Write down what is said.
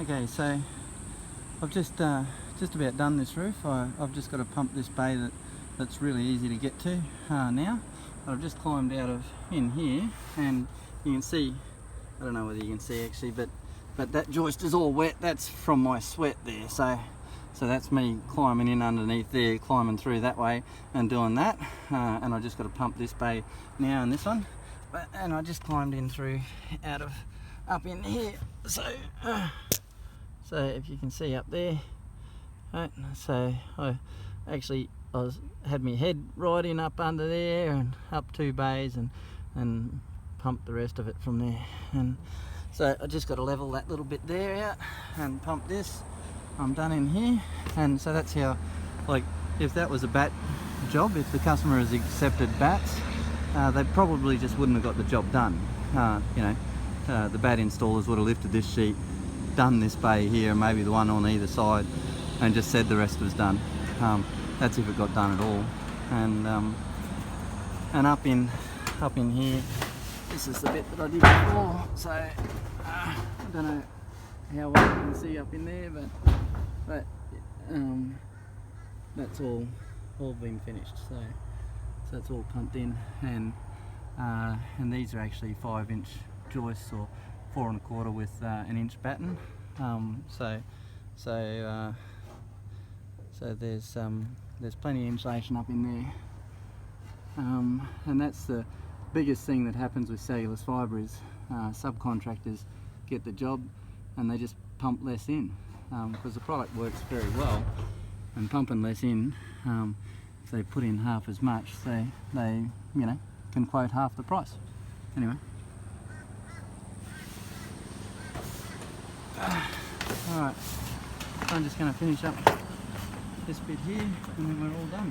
Okay, so I've just about done this roof. I've just got to pump this bay that's really easy to get to now. I've just climbed out of in here, and you can see, I don't know whether you can see actually, but that joist is all wet. That's from my sweat there. So that's me climbing in underneath there, climbing through that way and doing that. And I just got to pump this bay now and this one. And I just climbed in through up in here. So if you can see up there, right, so I had my head right in up under there and up 2 bays and pumped the rest of it from there. And so I just got to level that little bit there out and pump this. I'm done in here. And so that's how, like, if that was a bat job, if the customer has accepted bats, they probably just wouldn't have got the job done. The bat installers would have lifted this sheet, done this bay here, and maybe the one on either side, and just said the rest was done. That's if it got done at all. And up in here, this is the bit that I did before. So I don't know how well you can see up in there, but that's all been finished. So it's all pumped in, and these are actually 5-inch joists, or 4 1/4 with an inch batten. So there's plenty of insulation up in there, and that's the biggest thing that happens with cellulose fibre is subcontractors get the job and they just pump less in, because the product works very well, and pumping less in, if they put in half as much, they can quote half the price. Anyway, alright, I'm just going to finish up this bit here and then we're all done.